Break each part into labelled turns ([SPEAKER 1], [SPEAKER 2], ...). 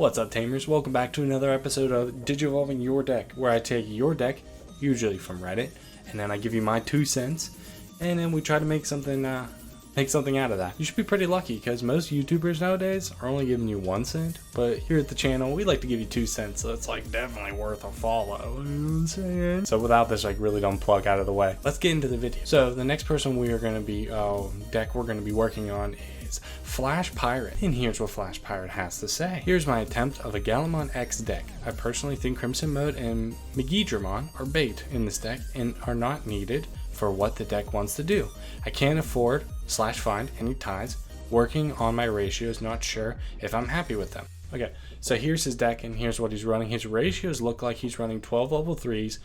[SPEAKER 1] What's up, Tamers? Welcome back to another episode of Digivolving Your Deck, where I take your deck, usually from Reddit, and then I give you my 2 cents, and then we try to make something out of that. You should be pretty lucky, because most YouTubers nowadays are only giving you 1 cent, but here at the channel, we like to give you 2 cents, so it's like definitely worth a follow. You know what I'm saying? So without this, like, really dumb plug out of the way, let's get into the video. So the next person we are going to be, deck we're going to be working on is Flash Pirate, and here's what Flash Pirate has to say. Here's my attempt of a Gallantmon X deck. I personally think Crimson Mode and Digimon are bait in this deck and are not needed for what the deck wants to do. I can't afford / find any ties. Working on my ratios, not sure if I'm happy with them. Okay, so here's his deck and here's what he's running. His ratios look like he's running 12 level 3s,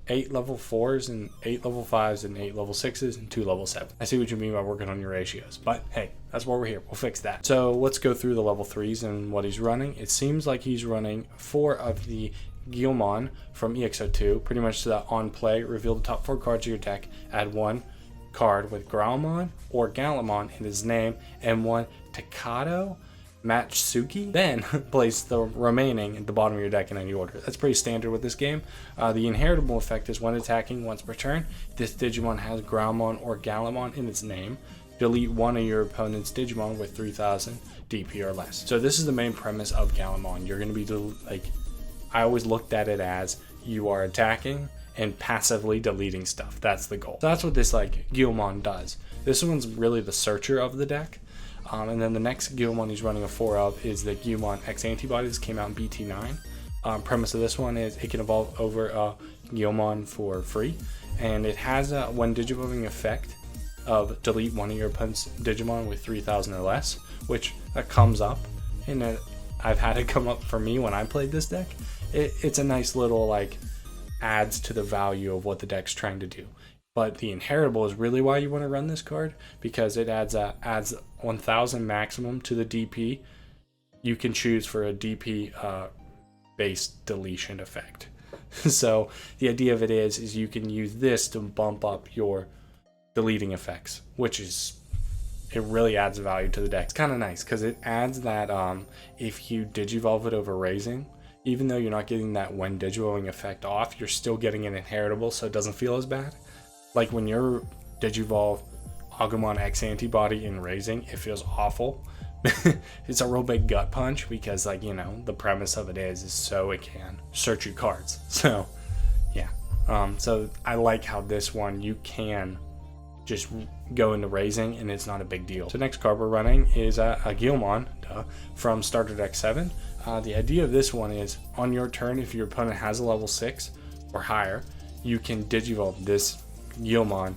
[SPEAKER 1] 8 level 4s, and 8 level 5s, and 8 level 6s, and 2 level 7s. I see what you mean by working on your ratios, but hey, that's why we're here. We'll fix that. So let's go through the level 3s and what he's running. It seems like he's running 4 of the Gallantmon from EXO2, pretty much that on play, reveal the top 4 cards of your deck, add 1 card with Growlmon or Gallantmon in his name, and 1 Takato Matsuki, then place the remaining at the bottom of your deck in any order. That's pretty standard with this game. The inheritable effect is when attacking once per turn, this Digimon has Growlmon or Gallantmon in its name. Delete one of your opponent's Digimon with 3000 DP or less. So this is the main premise of Gallantmon. You're going to be I always looked at it as you are attacking and passively deleting stuff. That's the goal. So that's what this Gallantmon does. This one's really the searcher of the deck. And then the next Gallantmon he's running a 4 of is the Gallantmon X Antibody. This came out in BT9. Premise of this one is it can evolve over Gallantmon for free, and it has a when Digivolving effect of delete one of your opponent's Digimon with 3000 or less, which comes up, and I've had it come up for me when I played this deck. It's a nice little adds to the value of what the deck's trying to do. But the inheritable is really why you want to run this card, because it adds 1000 maximum to the DP. You can choose for a DP based deletion effect. So the idea of it is you can use this to bump up your deleting effects, which is, it really adds value to the deck. It's kind of nice because it adds that if you Digivolve it over raising, even though you're not getting that when Digivolving effect off, you're still getting an inheritable, so it doesn't feel as bad. Like when you're Digivolve Agumon X Antibody in raising, it feels awful. It's a real big gut punch because the premise of it is so it can search your cards. So yeah, so I like how this one you can just go into raising and it's not a big deal. So next card we're running is a Gallantmon from Starter Deck 7. The idea of this one is on your turn, if your opponent has a level 6 or higher, you can Digivolve this Gallantmon,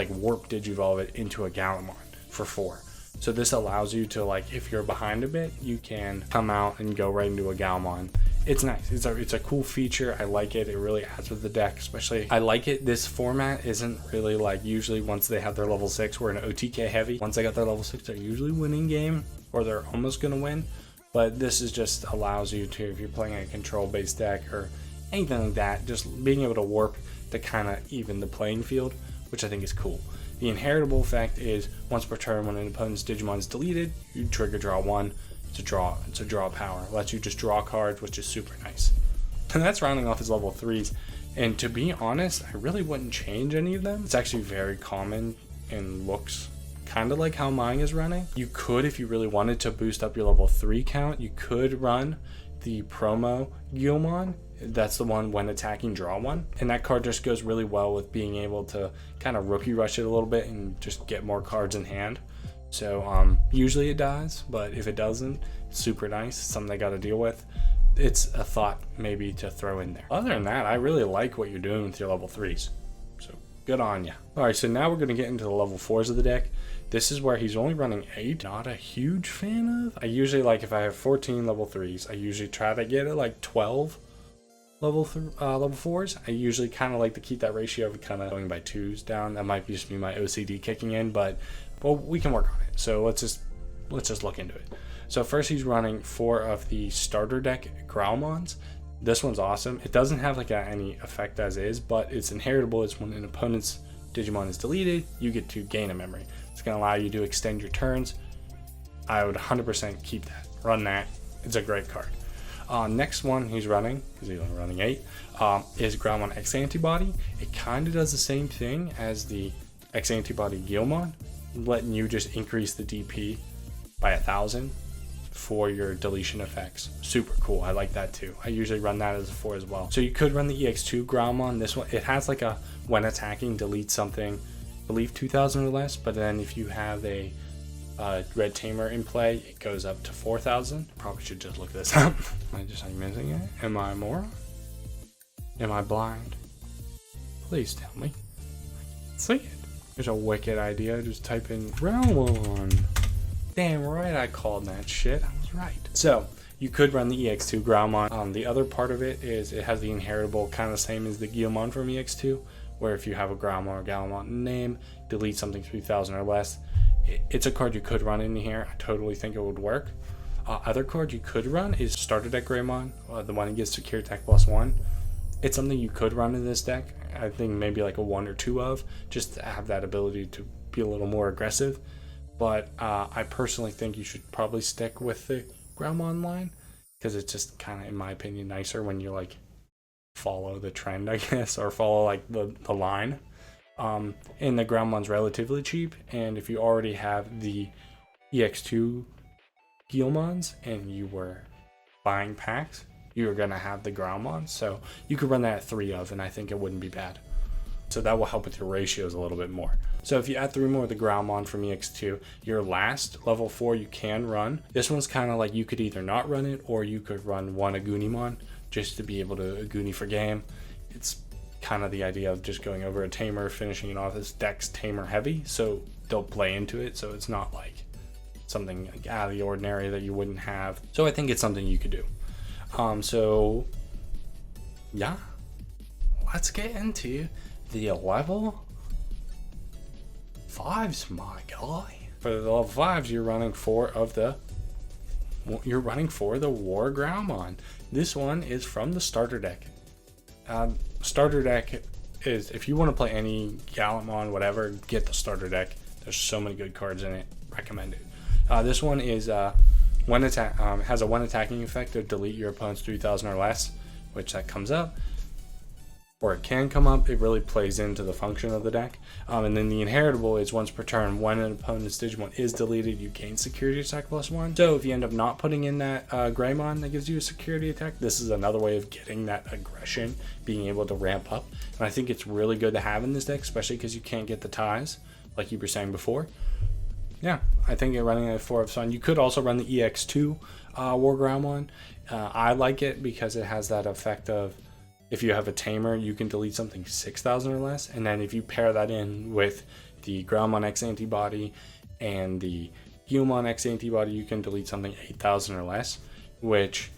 [SPEAKER 1] warp Digivolve it into a Gallantmon for 4. So this allows you to, if you're behind a bit, you can come out and go right into a Gallantmon. It's nice. It's a cool feature. I like it. It really adds with the deck, especially. I like it. This format isn't really usually once they have their level 6, we're in OTK heavy. Once they got their level 6, they're usually winning game, or they're almost going to win. But this is just allows you to, if you're playing a control-based deck or anything like that, just being able to warp to kind of even the playing field, which I think is cool. The inheritable effect is once per turn when an opponent's Digimon is deleted, you trigger draw 1. It's a draw power. It lets you just draw cards, which is super nice. And that's rounding off his level 3s. And to be honest, I really wouldn't change any of them. It's actually very common and looks kind of like how mine is running. You could, if you really wanted to boost up your level 3 count, you could run the promo Gallantmon. That's the one when attacking, draw 1. And that card just goes really well with being able to kind of rookie rush it a little bit and just get more cards in hand. So usually it does, but if it doesn't, super nice. It's something they got to deal with. It's a thought maybe to throw in there. Other than that, I really like what you're doing with your level 3s. So good on ya. Alright, so now we're going to get into the level 4s of the deck. This is where he's only running 8. Not a huge fan of. I usually if I have 14 level 3s, I usually try to get it 12 level 4s. I usually kind of like to keep that ratio of kind of going by 2s down. That might just be my OCD kicking in, but we can work on it. So let's just look into it. So first he's running 4 of the starter deck Growlmons. This one's awesome. It doesn't have any effect as is, but it's inheritable. It's when an opponent's Digimon is deleted, you get to gain a memory. It's going to allow you to extend your turns. I would 100% keep that. Run that. It's a great card. Next one he's running, because he's only running 8, is Gallantmon X Antibody. It kind of does the same thing as the X Antibody Gallantmon, letting you just increase the DP by 1,000 for your deletion effects. Super cool. I like that too. I usually run that as a 4 as well. So you could run the EX2 Gallantmon. This one, it has like a when attacking delete something, I believe 2,000 or less, but then if you have a red tamer in play, it goes up to 4,000. Probably should just look this up. Am I missing it? Am I a moron? Am I blind? Please tell me. I can't see it. There's a wicked idea. Just type in Gallantmon. Damn right I called that shit. I was right. So you could run the EX2 Gallantmon. The other part of it is it has the inheritable, kind of the same as the Gallantmon from EX2, where if you have a Gallantmon or Gallantmon name, delete something 3,000 or less. It's a card you could run in here. I totally think it would work. Other card you could run is Starter Deck Greymon, the one that gives Secure Attack +1. It's something you could run in this deck. I think maybe like a 1 or 2 of, just to have that ability to be a little more aggressive. But I personally think you should probably stick with the Gallantmon line, because it's just kind of, in my opinion, nicer when you like follow the trend, I guess, or follow like the line. And the Gallantmon's relatively cheap, and if you already have the EX2 Gallantmons and you were buying packs, you're gonna have the Gallantmon, so you could run that at 3 of, and I think it wouldn't be bad. So that will help with your ratios a little bit more. So if you add 3 more of the Gallantmon from EX2, your last level 4 you can run. This one's kind of like you could either not run it, or you could run one Agunimon just to be able to Aguni for game. It's kind of the idea of just going over a tamer, finishing it off. This deck's tamer heavy, so they'll play into it, so it's not like something like out of the ordinary that you wouldn't have. So I think it's something you could do. So yeah, let's get into the level 5s, my guy. For the level 5s, you're running 4 of the War Gallantmon. This one is from the starter deck. Starter deck is, if you want to play any Gallantmon, whatever, get the starter deck. There's so many good cards in it. Recommend it. This one is has a one attacking effect to delete your opponent's 3,000 or less, which that comes up, or it can come up. It really plays into the function of the deck. And then the inheritable is once per turn, when an opponent's Digimon is deleted, you gain security attack +1. So if you end up not putting in that Greymon that gives you a security attack, this is another way of getting that aggression, being able to ramp up. And I think it's really good to have in this deck, especially because you can't get the ties, like you were saying before. Yeah, I think running a 4 of fun. You could also run the EX2 War Gallantmon. I like it because it has that effect of, if you have a tamer, you can delete something 6,000 or less, and then if you pair that in with the Gallantmon X Antibody and the Gallantmon X Antibody, you can delete something 8,000 or less, which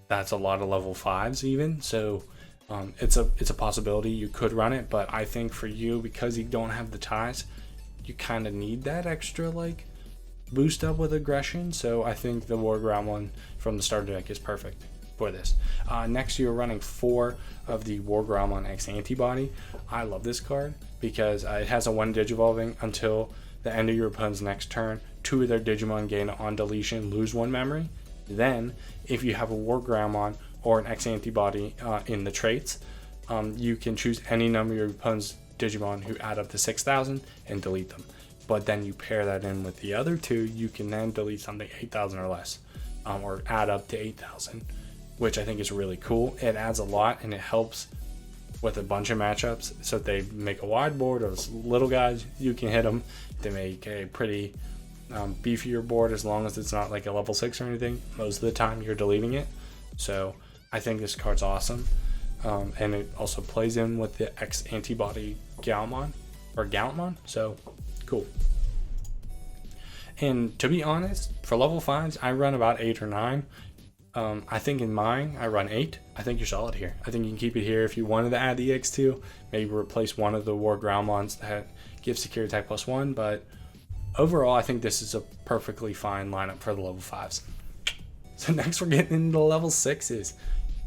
[SPEAKER 1] that's a lot of level 5s even. So it's a possibility. You could run it, but I think for you, because you don't have the ties, you kind of need that extra like boost up with aggression. So I think the War Gallantmon from the starter deck is perfect for this. Next, you're running 4 of the War Gallantmon X Antibody. I love this card because it has a 1 Digivolving until the end of your opponent's next turn. 2 of their Digimon gain on deletion, lose 1 memory. Then, if you have a War Gallantmon or an X Antibody in the traits, you can choose any number of your opponent's Digimon who add up to 6,000 and delete them. But then you pair that in with the other 2, you can then delete something 8,000 or less, or add up to 8,000. Which I think is really cool. It adds a lot, and it helps with a bunch of matchups. So if they make a wide board of little guys, you can hit them. They make a pretty beefier board, as long as it's not like a level 6 or anything. Most of the time you're deleting it. So I think this card's awesome. And it also plays in with the X Antibody Gallantmon, so cool. And to be honest, for level 5s, I run about 8 or 9. I think in mine, I run 8. I think you're solid here. I think you can keep it here. If you wanted to add the EX2, maybe replace one of the War Gallantmons that gives secure attack +1. But overall, I think this is a perfectly fine lineup for the level 5s. So next, we're getting into the level 6s.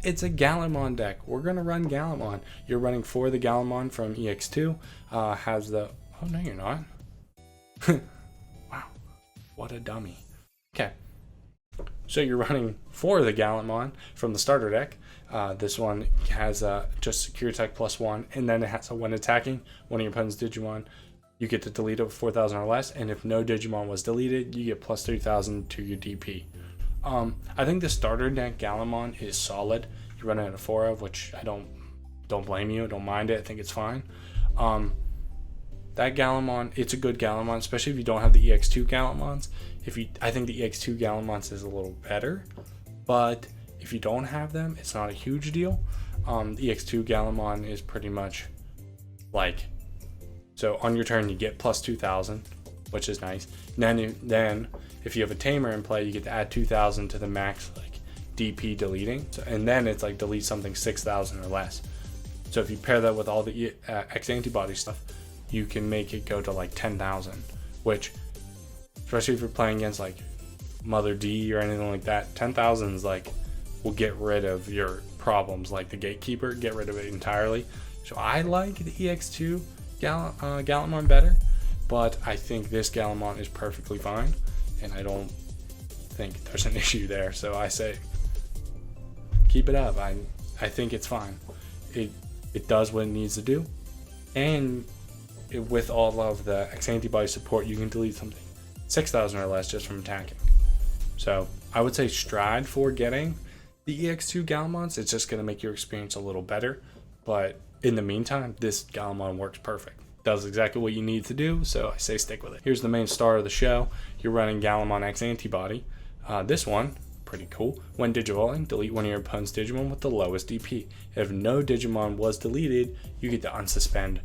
[SPEAKER 1] It's a Gallantmon deck. We're going to run Gallantmon. You're running 4 of the Gallantmon from EX2. Has the... Oh, no, you're not. Wow. What a dummy. Okay. So you're running 4 of the Gallantmon from the starter deck. This one has just secure attack +1, and then it has a when attacking one of your opponent's Digimon, you get to delete it with 4,000 or less, and if no Digimon was deleted, you get +3,000 to your DP. I think the starter deck Gallantmon is solid. You run it at a 4 of, which I don't blame you, don't mind it. I think it's fine. That Gallantmon, it's a good Gallantmon, especially if you don't have the EX2 Gallantmons. I think the EX2 Gallantmons is a little better, but if you don't have them, it's not a huge deal. The EX2 Gallantmon is pretty much like, so on your turn you get +2,000, which is nice. And then if you have a Tamer in play, you get to add 2,000 to the max like DP deleting, and then it's like delete something 6,000 or less. So if you pair that with all the X antibody stuff, you can make it go to like 10,000, which, especially if you're playing against like Mother D or anything like that, 10,000 is like, will get rid of your problems like the Gatekeeper, get rid of it entirely. So I like the EX2 Gallantmon better, but I think this Gallantmon is perfectly fine, and I don't think there's an issue there. So I say, keep it up. I think it's fine. It does what it needs to do, and with all of the X antibody support, you can delete something 6,000 or less just from attacking. So I would say stride for getting the EX2 Gallantmons. It's just going to make your experience a little better, but in the meantime, this Gallantmon works perfect. Does exactly what you need to do, so I say stick with it. Here's the main star of the show. You're running Gallantmon X antibody. This one, pretty cool. When Digivolving, delete one of your opponent's Digimon with the lowest DP. If no Digimon was deleted, you get to unsuspend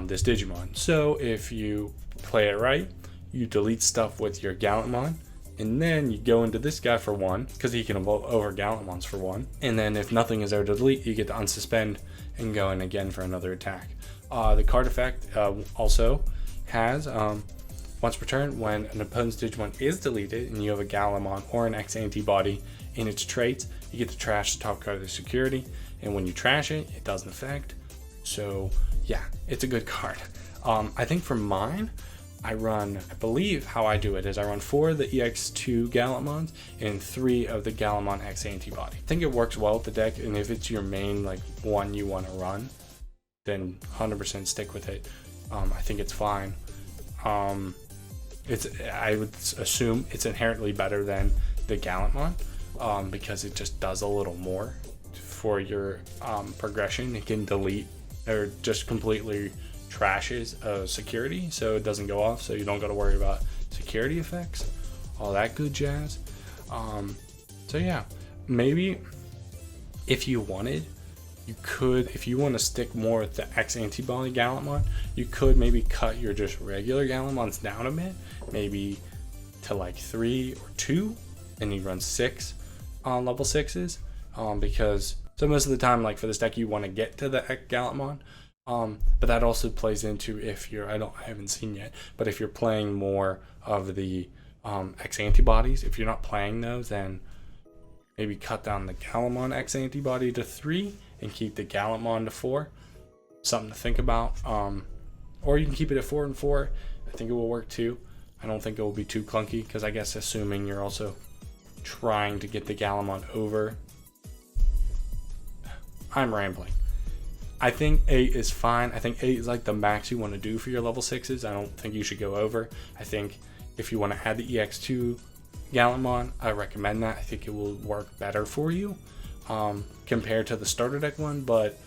[SPEAKER 1] this Digimon. So if you play it right, you delete stuff with your Gallantmon, and then you go into this guy for 1, because he can evolve over Gallantmons for 1. And then if nothing is there to delete, you get to unsuspend and go in again for another attack. The card effect also has, once per turn, when an opponent's Digimon is deleted and you have a Gallantmon or an X antibody in its traits, you get to trash the top card of the security, and when you trash it, it doesn't affect. So yeah, it's a good card. I think for mine, I believe how I do it is I run 4 of the EX2 Gallantmons and 3 of the Gallantmon X antibody. I think it works well with the deck, and if it's your main like one you want to run, then 100% stick with it. I think it's fine. I would assume it's inherently better than the Gallantmon, because it just does a little more for your progression. It can delete or just completely trashes security, so it doesn't go off, so you don't got to worry about security effects, all that good jazz. So yeah, maybe if you wanted, you could, if you want to stick more with the X antibody Gallantmon, you could maybe cut your just regular Gallantmons down a bit, maybe to like 3 or 2, and you run 6 on level 6s, because so most of the time, like for this deck, you want to get to the X Gallantmon. But that also plays into if you're, I haven't seen yet, but if you're playing more of the X antibodies, if you're not playing those, then maybe cut down the Gallantmon X antibody to 3 and keep the Gallantmon to 4. Something to think about. Or you can keep it at 4 and 4. I think it will work too. I don't think it will be too clunky, because I guess assuming you're also trying to get the Gallantmon over. I'm rambling. I think 8 is fine. I think 8 is like the max you want to do for your level 6s. I don't think you should go over. I think if you want to add the EX2 Gallantmon, I recommend that. I think it will work better for you compared to the starter deck one, but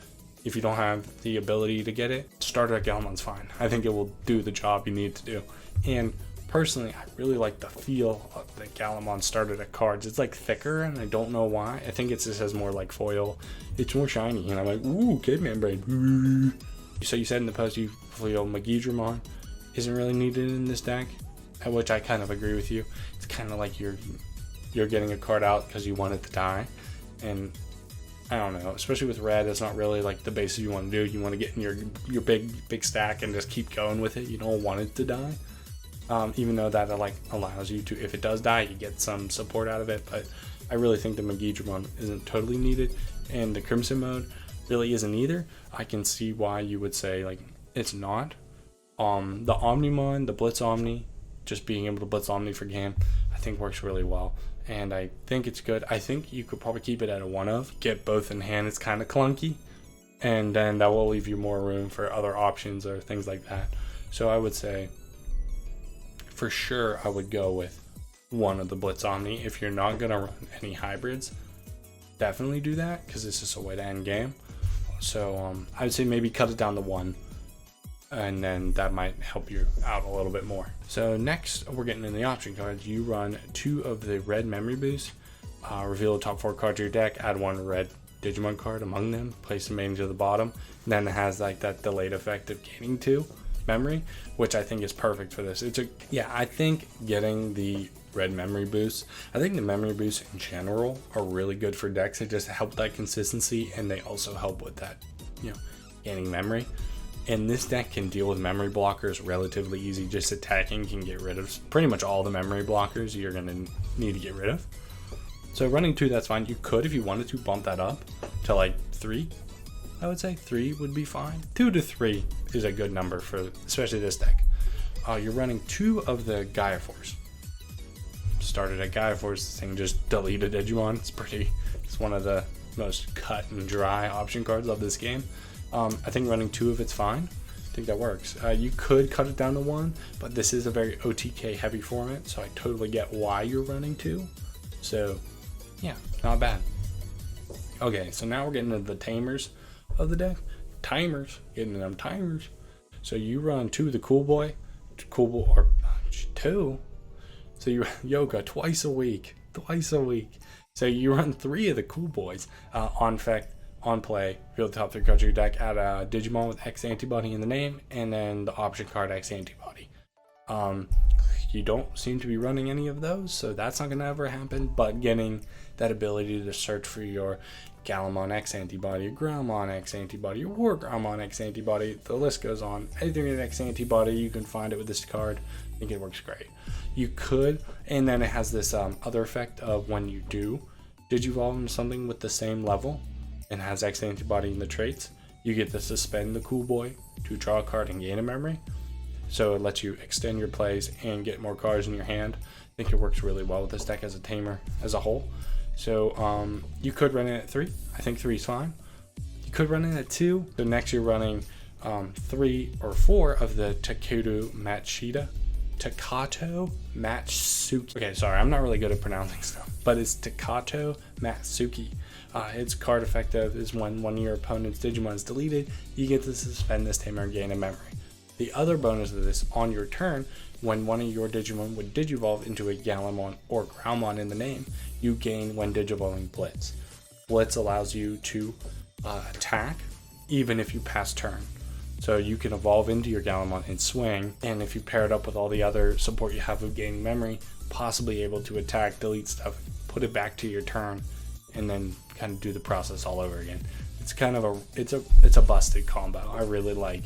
[SPEAKER 1] if you don't have the ability to get it, starter deck Gallantmon's fine. I think it will do the job you need to do. And personally, I really like the feel of the Gallantmon starter deck cards. It's like thicker, and I don't know why. I think it just has more like foil. It's more shiny, and I'm like, ooh, caveman brain. Ooh. So you said in the post you feel Digimon isn't really needed in this deck, which I kind of agree with you. It's kind of like you're getting a card out because you want it to die, and I don't know, especially with red, it's not really like the basis you want to do. You want to get in your big stack and just keep going with it. You don't want it to die. Even though that like allows you to, if it does die, you get some support out of it. But I really think the Digimon isn't totally needed, and the Crimson mode really isn't either. I can see why you would say like it's not. The Omnimon, the Blitz Omni, just being able to Blitz Omni for game, I think works really well. and I think it's good. I think you could probably keep it at a 1 of. Get both in hand, it's kind of clunky, and then that will leave you more room for other options or things like that. So I would say for sure I would go with 1 of the Blitz Omni. If you're not gonna run any hybrids, definitely do that, because it's just a way to end game. So I would say maybe cut it down to 1, and then that might help you out a little bit more. So next we're getting in the option cards. You run 2 of the red memory boosts, reveal the top 4 cards of your deck, add 1 red Digimon card among them, place them main to the bottom, and then it has like that delayed effect of gaining 2 memory, which I think is perfect for this. I think getting the red memory boosts, I think the memory boosts in general are really good for decks. They just help that consistency, and they also help with that, gaining memory. And this deck can deal with memory blockers relatively easy. Just attacking can get rid of pretty much all the memory blockers you're going to need to get rid of. So running 2, that's fine. You could, if you wanted to, bump that up to like 3. I would say 3 would be fine. 2 to 3 is a good number for especially this deck. You're running 2 of the Gaia Force. Started at Gaia Force, this thing just deleted Digimon. It's one of the most cut and dry option cards of this game. I think running 2 of it's fine. I think that works. You could cut it down to 1, but this is a very OTK heavy format, so I totally get why you're running 2. So yeah, not bad. Okay, so now we're getting into the tamers of the deck. Getting them timers. So you run 2 of the Cool Boy, or 2. So you Yoga twice a week. So you run 3 of the Cool Boys on effect. On play, reveal the top 3 cards of your deck, add a Digimon with X antibody in the name, and then the option card X antibody. You don't seem to be running any of those, so that's not going to ever happen, but getting that ability to search for your Gallantmon X antibody, your Groundmon X antibody, or Groundmon X antibody, the list goes on. Anything with X antibody, you can find it with this card. I think it works great. You could, and then it has this other effect of when you do Digivolve into something with the same level, and has X antibody in the traits, you get to suspend the Cool Boy to draw a card and gain a memory. So it lets you extend your plays and get more cards in your hand. I think it works really well with this deck as a tamer as a whole. So you could run it at 3. I think 3 is fine. You could run it at 2. So next you're running 3 or 4 of the Takato Matsuki. Okay, sorry, I'm not really good at pronouncing stuff, but it's Takato Matsuki. Its card effective is when one of your opponent's Digimon is deleted, you get to suspend this tamer and gain a memory. The other bonus of this, on your turn, when one of your Digimon would Digivolve into a Gallantmon or Groundmon in the name, you gain when Digivolving Blitz. Blitz allows you to attack even if you pass turn. So you can evolve into your Gallantmon and swing, and if you pair it up with all the other support you have of gaining memory, possibly able to attack, delete stuff, put it back to your turn, and then kind of do the process all over again. It's kind of it's a busted combo. I really like.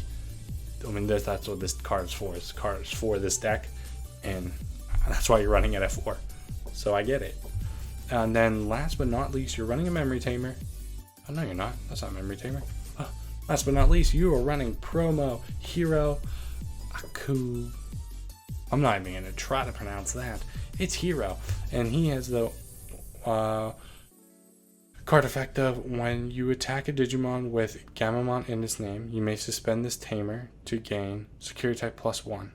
[SPEAKER 1] I mean, that's what this card is for. This card is for this deck, and that's why you're running it at 4. So I get it. And then last but not least, you're running a memory tamer. Oh no, you're not. That's not a memory tamer. Oh, last but not least, you are running promo Hero Aku. I'm not even gonna try to pronounce that. It's Hero, and he has the card effect of when you attack a Digimon with Gallantmon in its name, you may suspend this tamer to gain security type +1.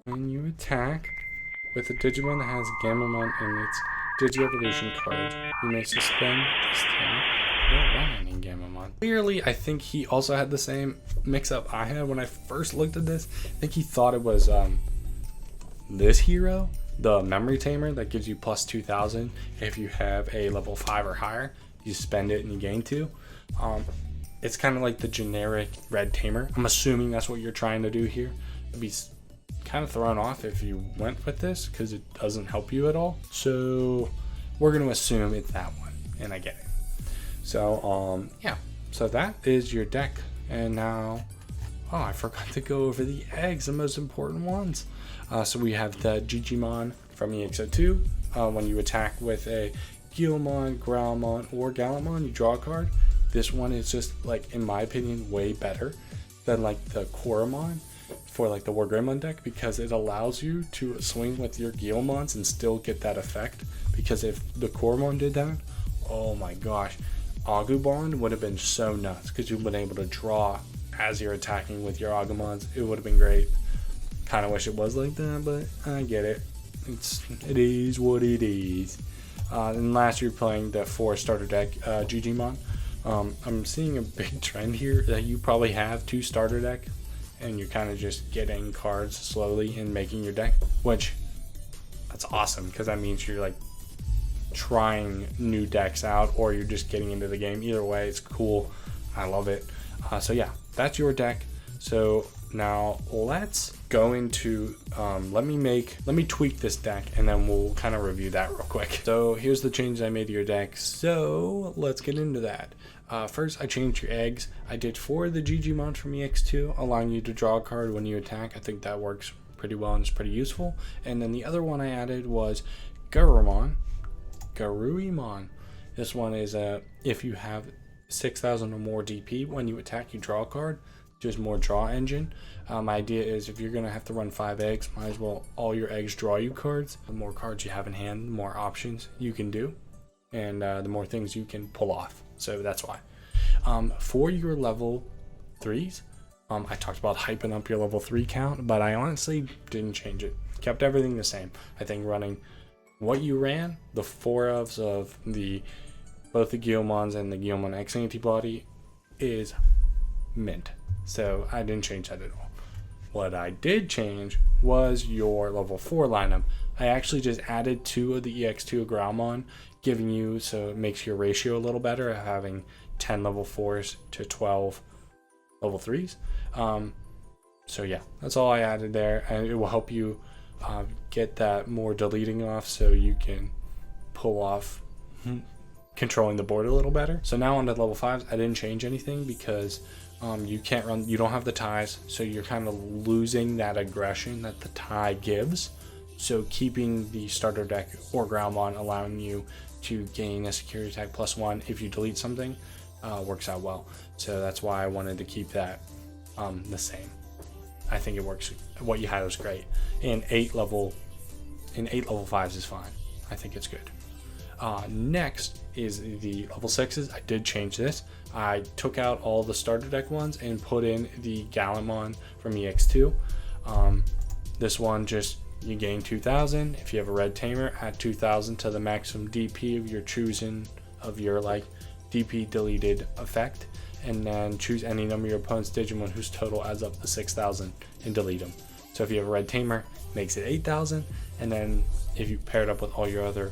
[SPEAKER 1] When you attack with a Digimon that has Gallantmon in its Digi-Evolution card, you may suspend this tamer. I don't run any Gallantmon. Clearly, I think he also had the same mix-up I had when I first looked at this. I think he thought it was this hero, the memory tamer that gives you +2000 if you have a level 5 or higher. You spend it and you gain 2. It's kind of like the generic red tamer. I'm assuming that's what you're trying to do here. I'd be kind of thrown off if you went with this because it doesn't help you at all. So we're going to assume it's that one, and I get it. So yeah, so that is your deck. And now, oh, I forgot to go over the eggs, the most important ones. So we have the Digimon from EX02. When you attack with a Guilmon, Groundmon, or Gallantmon, you draw a card. This one is just, like, in my opinion, way better than like the Koromon. for like the War Gremlin deck, because it allows you to swing with your Gallantmons and still get that effect. Because if the Coremon did that, oh my gosh, Agumon would have been so nuts, because you've been able to draw as you're attacking with your Agumons. It would have been great. Kind of wish it was like that, but I get it. It is what it is. And last year playing the 4 starter deck, Digimon. I'm seeing a big trend here that you probably have 2 starter deck, and you're kind of just getting cards slowly and making your deck, which that's awesome, because that means you're like trying new decks out, or you're just getting into the game. Either way, it's cool. I love it. So yeah, that's your deck. So now let's go into let me tweak this deck, and then we'll kind of review that real quick. So here's the changes I made to your deck, so let's get into that. First, I changed your eggs. I did 4 of the Digimon from EX2, allowing you to draw a card when you attack. I think that works pretty well and it's pretty useful. And then the other one I added was Garurumon. This one is if you have 6,000 or more DP, when you attack, you draw a card. Just more draw engine. My idea is if you're gonna have to run 5 eggs, might as well all your eggs draw you cards. The more cards you have in hand, the more options you can do, and the more things you can pull off. So that's why. For your level 3s, I talked about hyping up your level 3 count, but I honestly didn't change it. Kept everything the same. I think running what you ran, the 4 ofs of both the Gallantmons and the Gallantmon X antibody, is mint. So I didn't change that at all. What I did change was your level 4 lineup. I actually just added 2 of the EX2 Gallantmon, giving you, so it makes your ratio a little better, having 10 level 4s to 12 level 3s. So yeah, that's all I added there, and it will help you get that more deleting off, so you can pull off controlling the board a little better. So now on to level 5s, I didn't change anything because you can't run, you don't have the ties, so you're kind of losing that aggression that the tie gives. So keeping the starter deck or Gallantmon, allowing you to gain a security attack +1 if you delete something, works out well. So that's why I wanted to keep that the same. I think it works. What you had was great. And 8 level 5s is fine. I think it's good. Next is the level 6s. I did change this. I took out all the starter deck ones and put in the Gallantmon from EX2. This one, just you gain 2,000. If you have a red tamer, add 2,000 to the maximum DP of your choosing of your like DP deleted effect, and then choose any number of your opponent's Digimon whose total adds up to 6,000 and delete them. So if you have a red tamer, makes it 8,000, and then if you pair it up with all your other,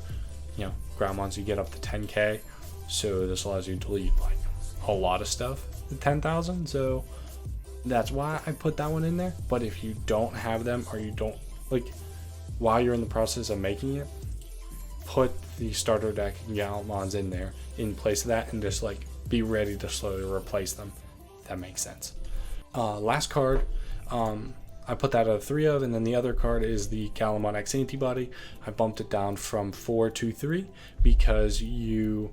[SPEAKER 1] Gallantmons, you get up to 10k. So this allows you to delete like a lot of stuff to 10,000. So that's why I put that one in there. But if you don't have them, or you don't while you're in the process of making it, put the starter deck Gallantmons in there in place of that, and just be ready to slowly replace them. If that makes sense. Last card, I put that at 3 of, and then the other card is the Gallantmon X antibody. I bumped it down from 4 to 3 because you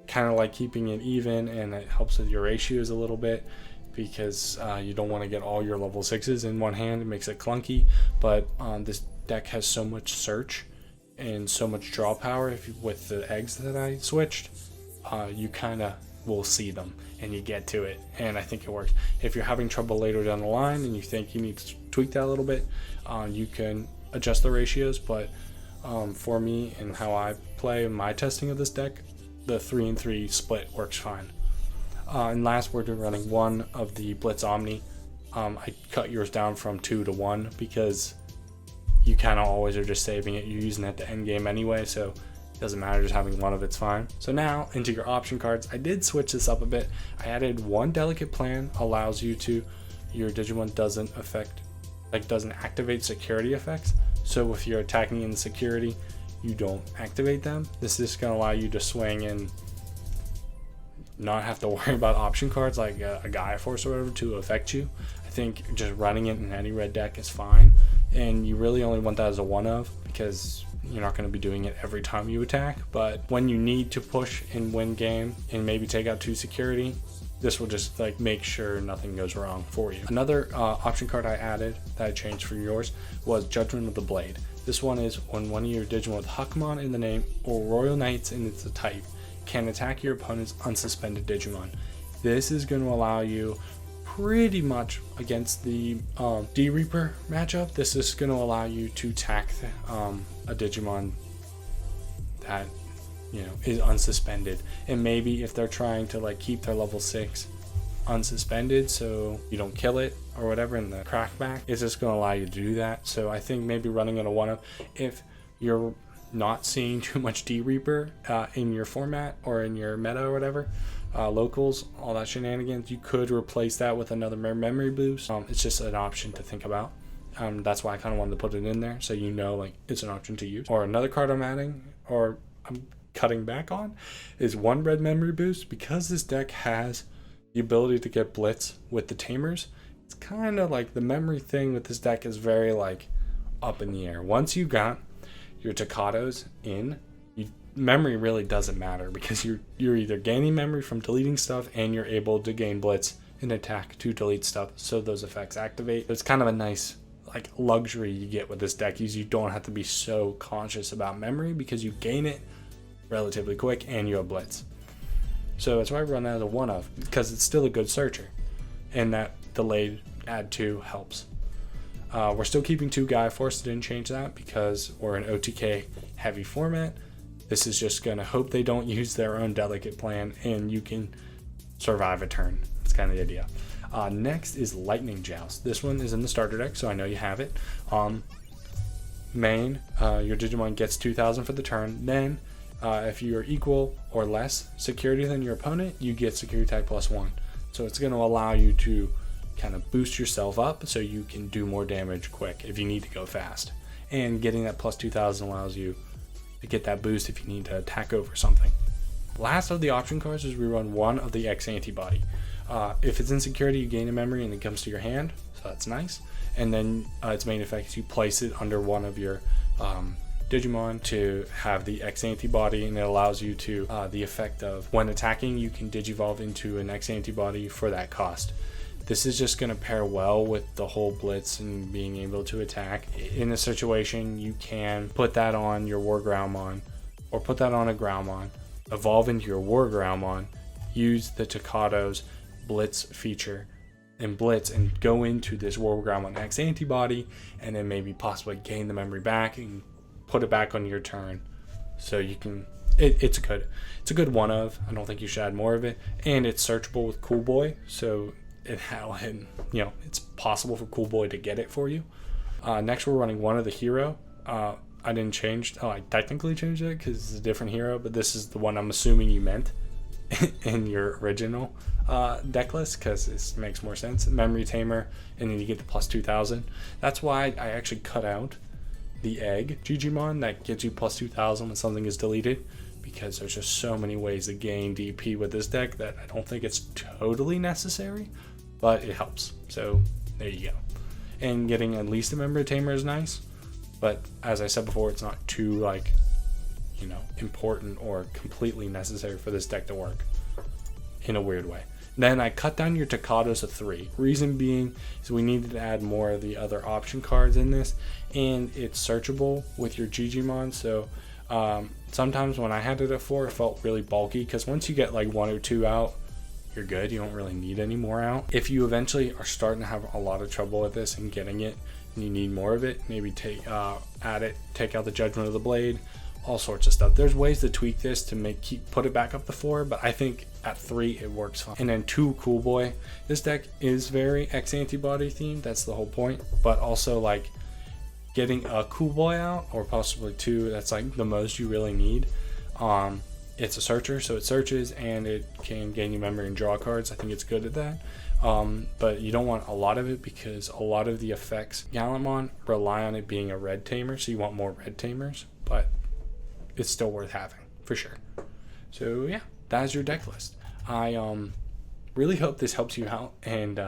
[SPEAKER 1] kind of like keeping it even, and it helps with your ratios a little bit, because you don't want to get all your level 6s in one hand. It makes it clunky, but this deck has so much search and so much draw power with the eggs that I switched, you kind of will see them and you get to it, and I think it works. If you're having trouble later down the line and you think you need to tweak that a little bit, you can adjust the ratios, but for me and how I play in my testing of this deck, the 3 and 3 split works fine. And last, we're running 1 of the Blitz Omni. I cut yours down from 2 to 1 because you kind of always are just saving it. You're using it at the end game anyway, so it doesn't matter, just having 1 of it's fine. So now into your option cards. I did switch this up a bit. I added 1 Delicate Plan, allows you to, your Digimon doesn't activate security effects. So if you're attacking in security, you don't activate them. This is going to allow you to swing and not have to worry about option cards like a Gaia Force or whatever to affect you. I think just running it in any red deck is fine, and you really only want that as a 1 of, because you're not going to be doing it every time you attack. But when you need to push and win game and maybe take out 2 security, this will just like make sure nothing goes wrong for you. Another option card I added that I changed from yours was Judgment of the Blade. This one is when one of your Digimon with Huckmon in the name or Royal Knights in its type can attack your opponent's unsuspended Digimon. This is going to allow you pretty much against the D-Reaper matchup. This is going to allow you to attack a Digimon that, you know, is unsuspended, and maybe if they're trying to like keep their level 6 unsuspended so you don't kill it or whatever in the crackback, it's just going to allow you to do that. So I think maybe running it a 1-of, if you're not seeing too much D-Reaper in your format or in your meta or whatever, locals, all that shenanigans, you could replace that with another memory boost. It's just an option to think about. That's why I kind of wanted to put it in there so you know like it's an option to use. Or another card I'm adding, or I'm cutting back on, is 1 red memory boost. Because this deck has the ability to get blitz with the Tamers, it's kind of like the memory thing with this deck is very like up in the air. Once you got your Takados in, memory really doesn't matter, because you're either gaining memory from deleting stuff and you're able to gain blitz and attack to delete stuff, so those effects activate. It's kind of a nice like luxury you get with this deck, is you don't have to be so conscious about memory because you gain it relatively quick and you have blitz. So that's why I run that as a 1-of, because it's still a good searcher, and that delayed add 2 helps. We're still keeping 2 Gaia Force. Didn't change that because we're an OTK heavy format. This is just going to hope they don't use their own delicate plan and you can survive a turn. That's kind of the idea. Next is Lightning Joust. This one is in the starter deck, so I know you have it. Main, your Digimon gets 2,000 for the turn. Then, if you're equal or less security than your opponent, you get security tag +1. So it's going to allow you to kind of boost yourself up so you can do more damage quick if you need to go fast. And getting that +2,000 allows you to get that boost if you need to attack over something. Last of the option cards is we run 1 of the X antibody. If it's in security, you gain a memory and it comes to your hand, so that's nice. And then its main effect is you place it under one of your Digimon to have the X antibody, and it allows you to the effect of when attacking you can Digivolve into an X antibody for that cost. This is just going to pair well with the whole blitz and being able to attack. In a situation, you can put that on your War Groundmon, or put that on a Groundmon, evolve into your War Groundmon, use the Takado's blitz feature and blitz and go into this War Groundmon X antibody, and then maybe possibly gain the memory back and put it back on your turn. So you can, it's a good 1-of. I don't think you should add more of it, and it's searchable with Cool Boy, so it's possible for Cool Boy to get it for you. Next, we're running 1 of the hero. I didn't change. I technically changed it because it's a different hero, but this is the one I'm assuming you meant in your original deck list, because this makes more sense. Memory Tamer, and then you get the +2,000. That's why I actually cut out the egg Digimon that gives you +2,000 when something is deleted, because there's just so many ways to gain DP with this deck that I don't think it's totally necessary, but it helps. So there you go. And getting at least a Memory Tamer is nice, but as I said before, it's not too important or completely necessary for this deck to work in a weird way. Then I cut down your Takados to 3. Reason being is we needed to add more of the other option cards in this, and it's searchable with your Digimon. So sometimes when I had it at 4, it felt really bulky, because once you get like 1 or 2 out, you're good. You don't really need any more out. If you eventually are starting to have a lot of trouble with this and getting it, and you need more of it, maybe add it, take out the Judgment of the Blade, all sorts of stuff. There's ways to tweak this to put it back up to 4, but I think at 3 it works fine. And then 2 Cool Boy. This deck is very X antibody themed. That's the whole point. But also like getting a Cool Boy out, or possibly 2. That's like the most you really need. It's a searcher, so it searches and it can gain you memory and draw cards. I think it's good at that. But you don't want a lot of it, because a lot of the effects Gallantmon rely on it being a red tamer, so you want more red tamers, but it's still worth having for sure. So yeah, that's your deck list. I really hope this helps you out and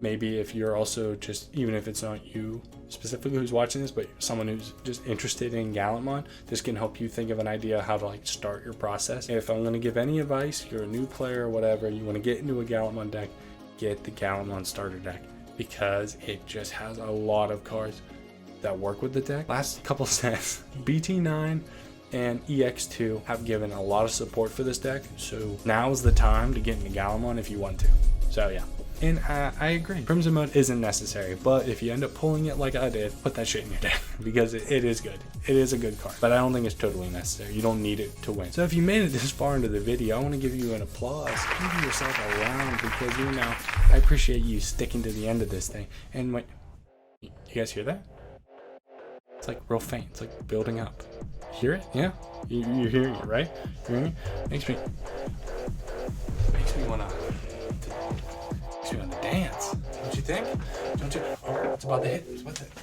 [SPEAKER 1] Maybe if you're also just, even if it's not you specifically who's watching this, but someone who's just interested in Gallantmon, this can help you think of an idea how to like start your process. If I'm going to give any advice, you're a new player or whatever, you want to get into a Gallantmon deck, get the Gallantmon starter deck, because it just has a lot of cards that work with the deck. Last couple sets, BT9 and EX2 have given a lot of support for this deck, so now is the time to get into Gallantmon if you want to. So yeah. And I agree, Crimson Mode isn't necessary, but if you end up pulling it like I did, put that shit in your deck, because it is good. It is a good card, but I don't think it's totally necessary. You don't need it to win. So if you made it this far into the video, I want to give you an applause. Give yourself a round, because you know, I appreciate you sticking to the end of this thing. And wait, you guys hear that? It's like real faint. It's like building up. Hear it? Yeah? You're hearing it, right? You're hearing it? Makes me wanna dance. Don't you think? Don't you? Oh, it's about to hit. It's about to hit.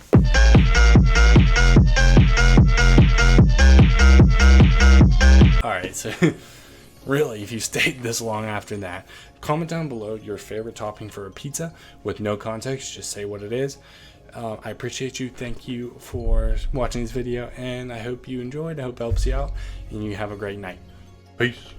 [SPEAKER 1] Alright, so really, if you stayed this long after that, comment down below your favorite topping for a pizza with no context. Just say what it is. I appreciate you. Thank you for watching this video, and I hope you enjoyed. I hope it helps you out, and you have a great night. Peace.